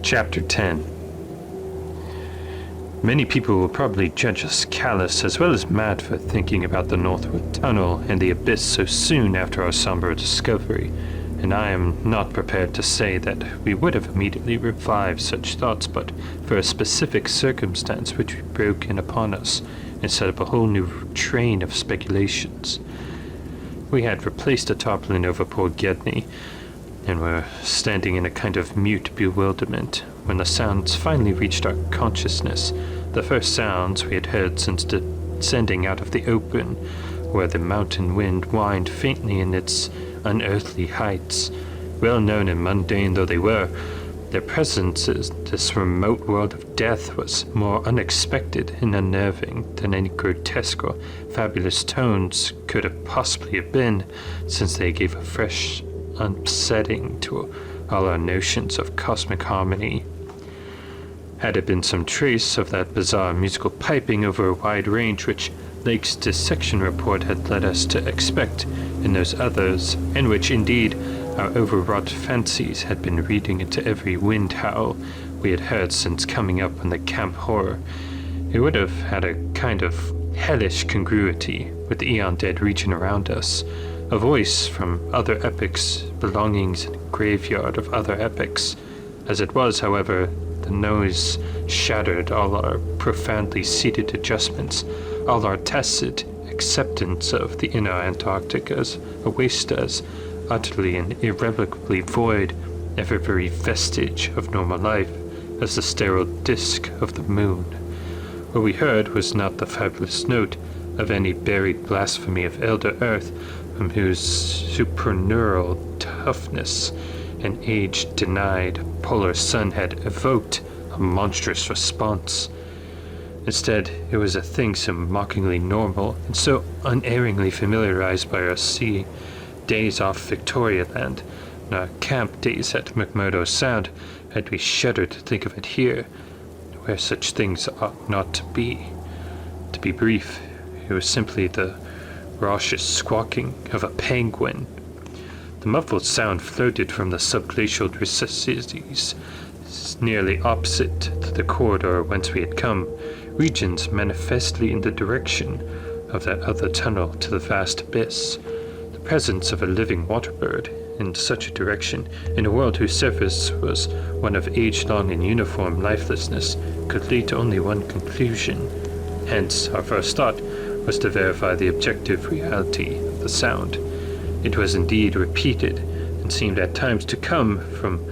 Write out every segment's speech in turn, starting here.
Chapter 10. Many people will probably judge us callous as well as mad for thinking about the Northwood Tunnel and the abyss so soon after our somber discovery, and I am not prepared to say that we would have immediately revived such thoughts but for a specific circumstance which broke in upon us and set up a whole new train of speculations. We had replaced the tarpaulin over poor Gedney, and were standing in a kind of mute bewilderment when the sounds finally reached our consciousness, the first sounds we had heard since descending out of the open, where the mountain wind whined faintly in its unearthly heights. Well known and mundane though they were, their presence in this remote world of death was more unexpected and unnerving than any grotesque or fabulous tones could have possibly have been, since they gave a fresh unsetting to all our notions of cosmic harmony. Had it been some trace of that bizarre musical piping over a wide range which Lake's dissection report had led us to expect in those others, and which indeed our overwrought fancies had been reading into every wind howl we had heard since coming up on the camp horror, it would have had a kind of hellish congruity with the eon-dead region around us, a voice from other epochs, belongings in a graveyard of other epochs. As it was, however, the noise shattered all our profoundly seated adjustments, all our tacit acceptance of the inner Antarctic as a waste, as utterly and irrevocably void of every vestige of normal life, as the sterile disk of the moon. What we heard was not the fabulous note of any buried blasphemy of elder Earth, from whose supernaural toughness an age-denied polar sun had evoked a monstrous response. Instead, it was a thing so mockingly normal and so unerringly familiarized by our days off Victoria Land and our camp days at McMurdo Sound, that we shuddered to think of it here, where such things ought not to be. To be brief, it was simply the raucous squawking of a penguin. The muffled sound floated from the subglacial recesses nearly opposite to the corridor whence we had come, regions manifestly in the direction of that other tunnel to the vast abyss. The presence of a living waterbird in such a direction, in a world whose surface was one of age-long and uniform lifelessness, could lead to only one conclusion. Hence, our first thought was to verify the objective reality of the sound. It was indeed repeated, and seemed at times to come from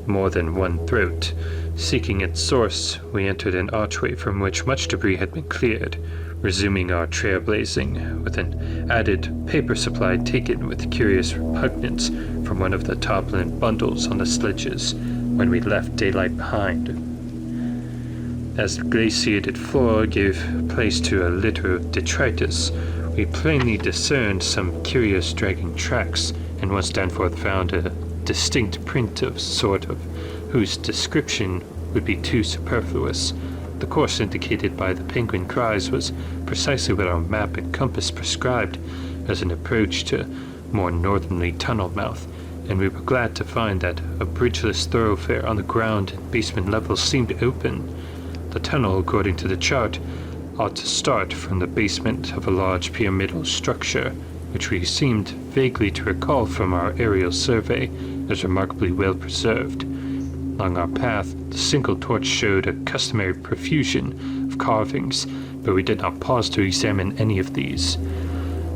more than one throat. Seeking its source, we entered an archway from which much debris had been cleared, resuming our trailblazing, with an added paper supply taken with curious repugnance from one of the tarpaulin bundles on the sledges when we left daylight behind. As the glaciated floor gave place to a litter of detritus, we plainly discerned some curious dragging tracks, and once Danforth found a distinct print of sort of whose description would be too superfluous. The course indicated by the penguin cries was precisely what our map and compass prescribed as an approach to more northerly tunnel mouth, and we were glad to find that a bridgeless thoroughfare on the ground and basement levels seemed open. The tunnel, according to the chart, ought to start from the basement of a large pyramidal structure, which we seemed vaguely to recall from our aerial survey as remarkably well preserved. Along our path, the single torch showed a customary profusion of carvings, but we did not pause to examine any of these.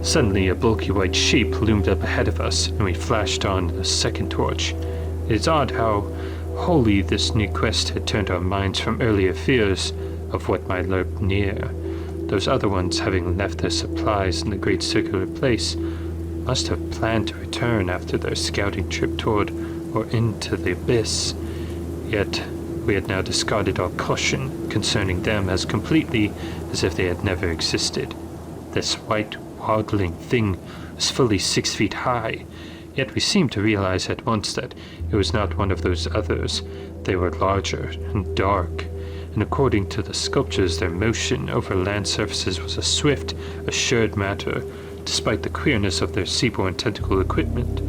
Suddenly, a bulky white shape loomed up ahead of us, and we flashed on the second torch. It is odd how wholly this new quest had turned our minds from earlier fears of what might lurk near. Those other ones, having left their supplies in the great circular place, must have planned to return after their scouting trip toward or into the abyss. Yet we had now discarded all caution concerning them as completely as if they had never existed. This white, waddling thing was fully 6 feet high, yet we seemed to realize at once that it was not one of those others. They were larger and dark, and according to the sculptures, their motion over land surfaces was a swift, assured matter, despite the queerness of their seaborne tentacle equipment.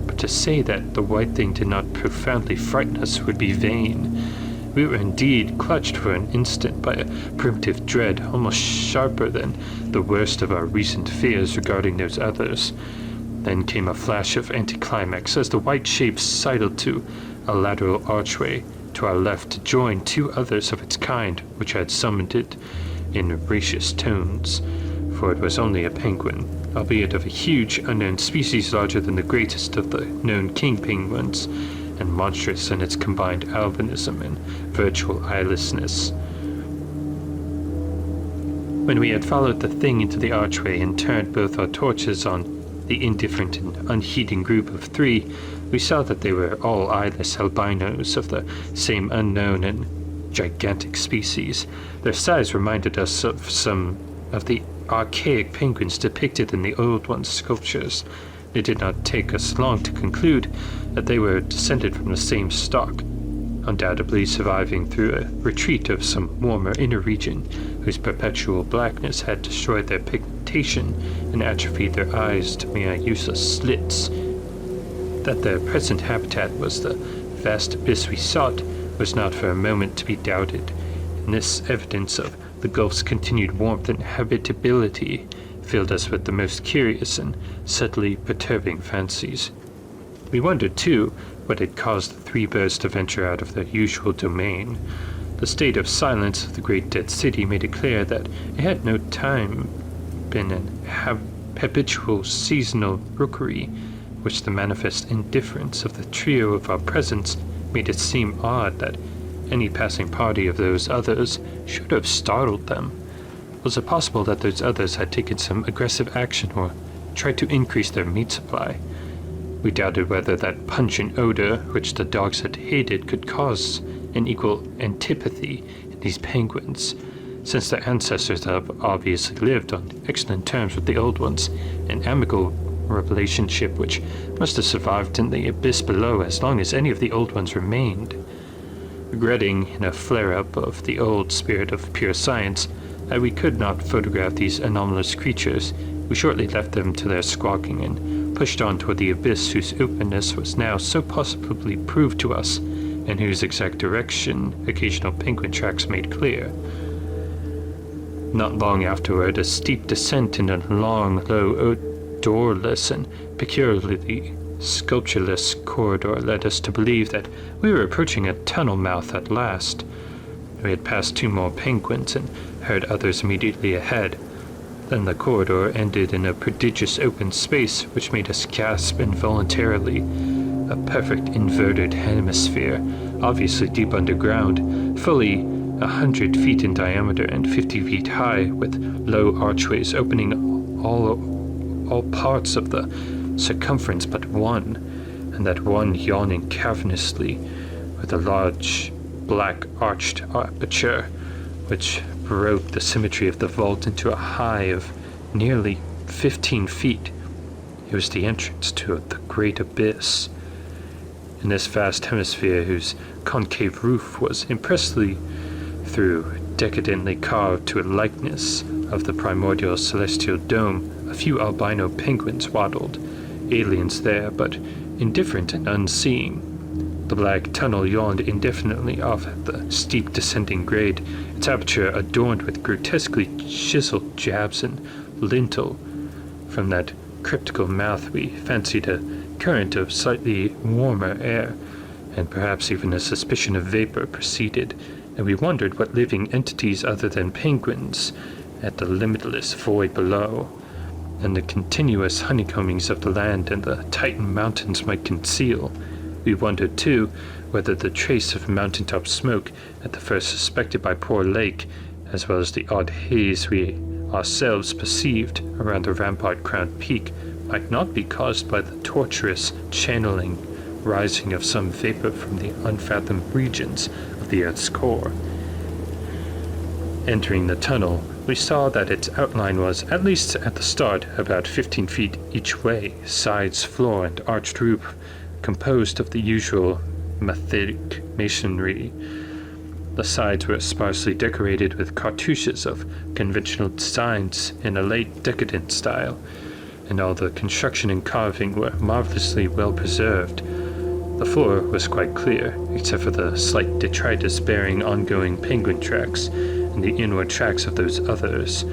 But to say that the white thing did not profoundly frighten us would be vain. We were indeed clutched for an instant by a primitive dread almost sharper than the worst of our recent fears regarding those others. Then came a flash of anticlimax as the white shape sidled to a lateral archway to our left to join two others of its kind which had summoned it in raucous tones, for it was only a penguin, albeit of a huge unknown species larger than the greatest of the known king penguins, and monstrous in its combined albinism and virtual eyelessness. When we had followed the thing into the archway and turned both our torches on the indifferent and unheeding group of three, we saw that they were all eyeless albinos of the same unknown and gigantic species. Their size reminded us of some of the archaic penguins depicted in the Old One's sculptures. It did not take us long to conclude that they were descended from the same stock, undoubtedly surviving through a retreat of some warmer inner region whose perpetual blackness had destroyed their pigmentation and atrophied their eyes to mere useless slits. That their present habitat was the vast abyss we sought was not for a moment to be doubted, and this evidence of the gulf's continued warmth and habitability filled us with the most curious and subtly perturbing fancies. We wondered, too, what had caused the three birds to venture out of their usual domain. The state of silence of the great dead city made it clear that it had no time been an habitual seasonal rookery, which the manifest indifference of the trio of our presence made it seem odd that any passing party of those others should have startled them. Was it possible that those others had taken some aggressive action or tried to increase their meat supply? We doubted whether that pungent odor, which the dogs had hated, could cause an equal antipathy in these penguins, since their ancestors have obviously lived on excellent terms with the Old Ones, an amicable relationship which must have survived in the abyss below as long as any of the Old Ones remained. Regretting, in a flare-up of the old spirit of pure science, that we could not photograph these anomalous creatures, we shortly left them to their squawking and pushed on toward the abyss whose openness was now so possibly proved to us, and whose exact direction occasional penguin tracks made clear. Not long afterward, a steep descent in a long, low, doorless and peculiarly sculptureless corridor led us to believe that we were approaching a tunnel mouth at last. We had passed two more penguins and heard others immediately ahead. Then the corridor ended in a prodigious open space which made us gasp involuntarily. A perfect inverted hemisphere, obviously deep underground, fully 100 feet in diameter and 50 feet high, with low archways opening all parts of the circumference but one, and that one yawning cavernously with a large black arched aperture which broke the symmetry of the vault into a height of nearly 15 feet. It was the entrance to the great abyss. In this vast hemisphere, whose concave roof was impressively through decadently carved to a likeness of the primordial celestial dome, a few albino penguins waddled, aliens there, but indifferent and unseeing. The black tunnel yawned indefinitely off at the steep descending grade, its aperture adorned with grotesquely chiseled jabs and lintel. From that cryptical mouth we fancied a current of slightly warmer air, and perhaps even a suspicion of vapor proceeded, and we wondered what living entities other than penguins at the limitless void below, and the continuous honeycombings of the land and the Titan mountains might conceal. We wondered, too, whether the trace of mountaintop smoke at the first suspected by Poor Lake, as well as the odd haze we ourselves perceived around the rampart-crowned peak, might not be caused by the tortuous channeling rising of some vapor from the unfathomed regions of the Earth's core. Entering the tunnel, we saw that its outline was, at least at the start, about 15 feet each way, sides, floor, and arched roof, composed of the usual methodic masonry. The sides were sparsely decorated with cartouches of conventional designs in a late decadent style, and all the construction and carving were marvelously well preserved. The floor was quite clear, except for the slight detritus bearing ongoing penguin tracks and the inward tracks of those others.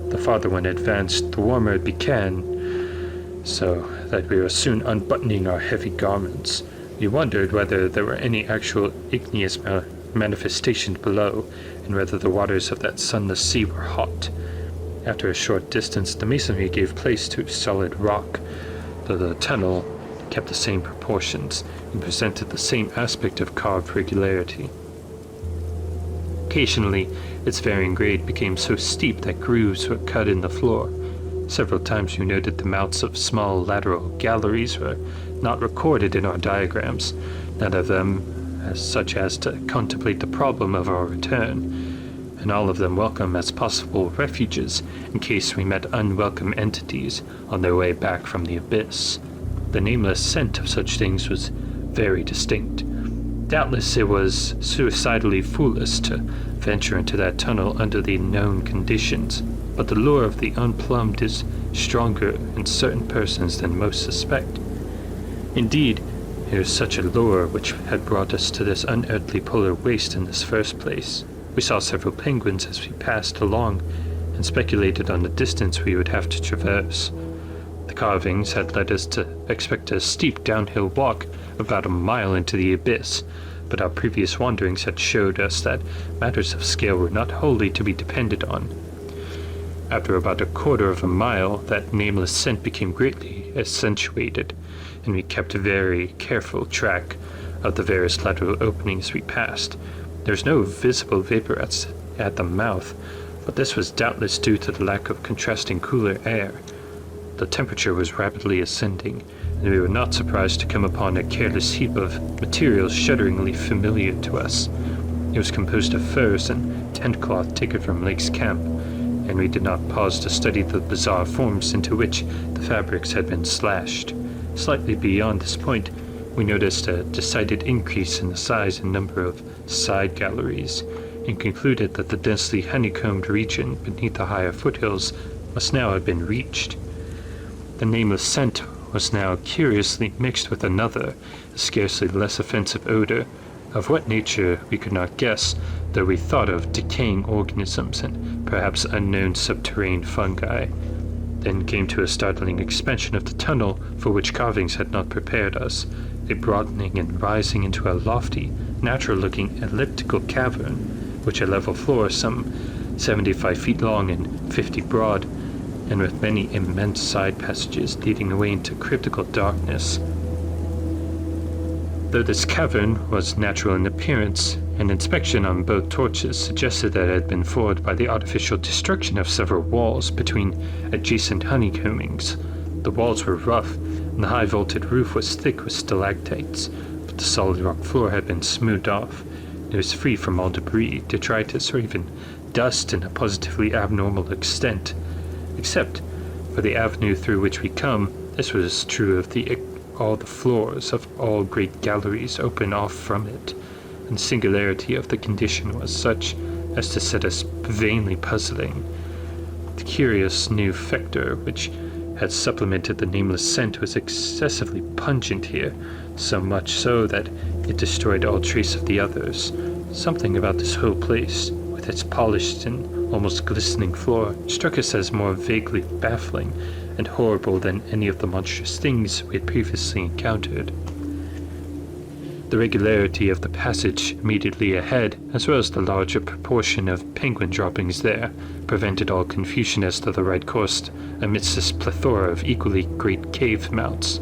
The farther one advanced, the warmer it began, so that we were soon unbuttoning our heavy garments. We wondered whether there were any actual igneous manifestations below, and whether the waters of that sunless sea were hot. After a short distance, the masonry gave place to solid rock, though the tunnel kept the same proportions and presented the same aspect of carved regularity. Occasionally, its varying grade became so steep that grooves were cut in the floor. Several times we noted the mouths of small lateral galleries were not recorded in our diagrams, none of them as such as to contemplate the problem of our return, and all of them welcome as possible refuges in case we met unwelcome entities on their way back from the abyss. The nameless scent of such things was very distinct. Doubtless it was suicidally foolish to venture into that tunnel under the known conditions, but the lure of the unplumbed is stronger in certain persons than most suspect. Indeed, it was such a lure which had brought us to this unearthly polar waste in this first place. We saw several penguins as we passed along, and speculated on the distance we would have to traverse. The carvings had led us to expect a steep downhill walk about a mile into the abyss, but our previous wanderings had showed us that matters of scale were not wholly to be depended on. After about a quarter of a mile, that nameless scent became greatly accentuated, and we kept a very careful track of the various lateral openings we passed. There was no visible vapor at the mouth, but this was doubtless due to the lack of contrasting cooler air. The temperature was rapidly ascending, and we were not surprised to come upon a careless heap of materials shudderingly familiar to us. It was composed of furs and tent cloth taken from Lake's camp, and we did not pause to study the bizarre forms into which the fabrics had been slashed. Slightly beyond this point, we noticed a decided increase in the size and number of side galleries, and concluded that the densely honeycombed region beneath the higher foothills must now have been reached. The nameless scent was now curiously mixed with another, a scarcely less offensive odor, of what nature we could not guess, though we thought of decaying organisms and perhaps unknown subterranean fungi. Then came to a startling expansion of the tunnel for which carvings had not prepared us, a broadening and rising into a lofty, natural-looking elliptical cavern, which a level floor some 75 feet long and 50 broad, and with many immense side passages leading away into cryptical darkness. Though this cavern was natural in appearance, an inspection on both torches suggested that it had been formed by the artificial destruction of several walls between adjacent honeycombings. The walls were rough, and the high-vaulted roof was thick with stalactites, but the solid rock floor had been smoothed off. It was free from all debris, detritus, or even dust in a positively abnormal extent. Except for the avenue through which we come, this was true of all the floors of all great galleries open off from it, and the singularity of the condition was such as to set us vainly puzzling. The curious new factor which had supplemented the nameless scent was excessively pungent here, so much so that it destroyed all trace of the others. Something about this whole place, with its polished and almost glistening floor, struck us as more vaguely baffling and horrible than any of the monstrous things we had previously encountered. The regularity of the passage immediately ahead, as well as the larger proportion of penguin droppings there, prevented all confusion as to the right course amidst this plethora of equally great cave mouths.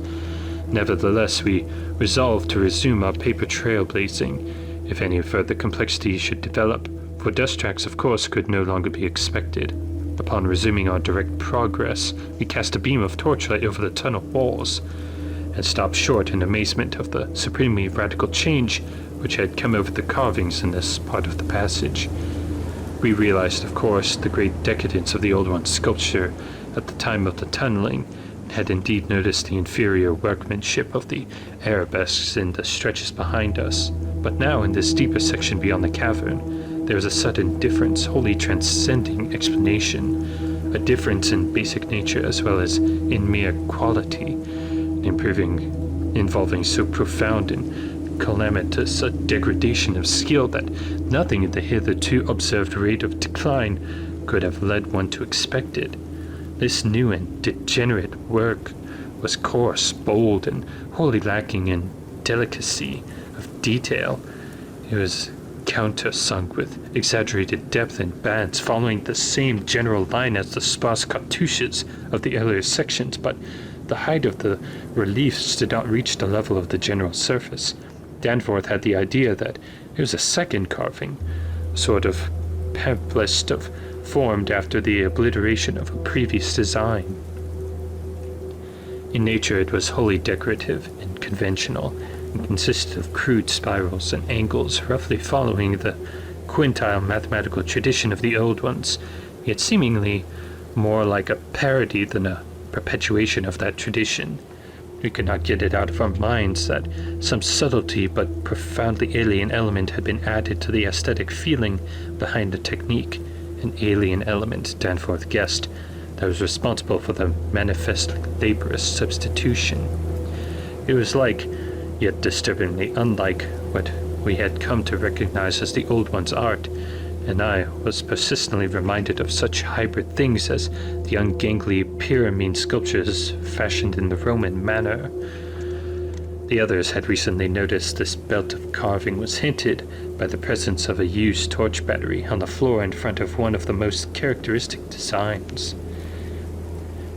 Nevertheless, we resolved to resume our paper trailblazing, if any further complexity should develop, for dust tracks, of course, could no longer be expected. Upon resuming our direct progress, we cast a beam of torchlight over the tunnel walls, and stopped short in amazement of the supremely radical change which had come over the carvings in this part of the passage. We realized, of course, the great decadence of the old one's sculpture at the time of the tunneling, and had indeed noticed the inferior workmanship of the arabesques in the stretches behind us. But now, in this deeper section beyond the cavern, there was a sudden difference wholly transcending explanation, a difference in basic nature as well as in mere quality, improving involving so profound and calamitous a degradation of skill that nothing in the hitherto observed rate of decline could have led one to expect it. This new and degenerate work was coarse, bold, and wholly lacking in delicacy of detail. It was countersunk with exaggerated depth in bands, following the same general line as the sparse cartouches of the earlier sections, but the height of the reliefs did not reach the level of the general surface. Danforth had the idea that it was a second carving, a sort of pamphlet formed after the obliteration of a previous design. In nature it was wholly decorative and conventional, and consisted of crude spirals and angles roughly following the quintile mathematical tradition of the old ones, yet seemingly more like a parody than a perpetuation of that tradition. We could not get it out of our minds that some subtlety but profoundly alien element had been added to the aesthetic feeling behind the technique, an alien element, Danforth guessed, that was responsible for the manifestly laborious substitution. It was like, yet disturbingly unlike, what we had come to recognize as the old one's art, and I was persistently reminded of such hybrid things as the ungainly pyramid sculptures fashioned in the Roman manner. The others had recently noticed this belt of carving was hinted by the presence of a used torch battery on the floor in front of one of the most characteristic designs.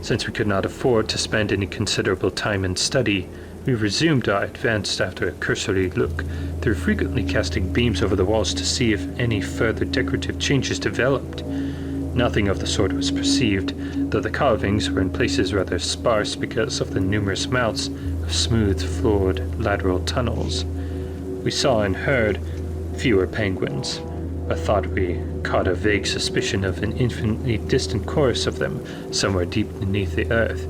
Since we could not afford to spend any considerable time in study, we resumed our advance after a cursory look, through frequently casting beams over the walls to see if any further decorative changes developed. Nothing of the sort was perceived, though the carvings were in places rather sparse because of the numerous mouths of smooth-floored lateral tunnels. We saw and heard fewer penguins, but thought we caught a vague suspicion of an infinitely distant chorus of them somewhere deep beneath the earth.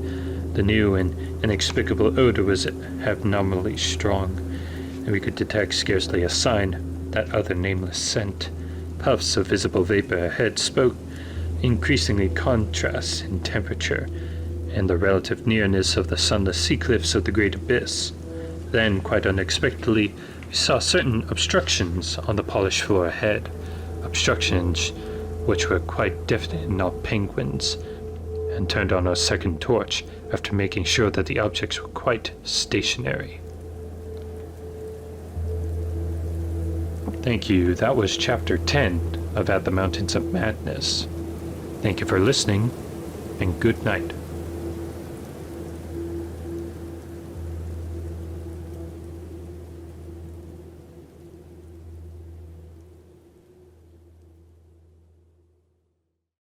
The new and inexplicable odor was abnormally strong, and we could detect scarcely a sign that other nameless scent. Puffs of visible vapor ahead spoke increasingly contrasts in temperature and the relative nearness of the sunless sea cliffs of the great abyss. Then, quite unexpectedly, we saw certain obstructions on the polished floor ahead, obstructions which were quite definitely not penguins, and turned on our second torch after making sure that the objects were quite stationary. Thank you. That was Chapter 10 of At the Mountains of Madness. Thank you for listening, and good night.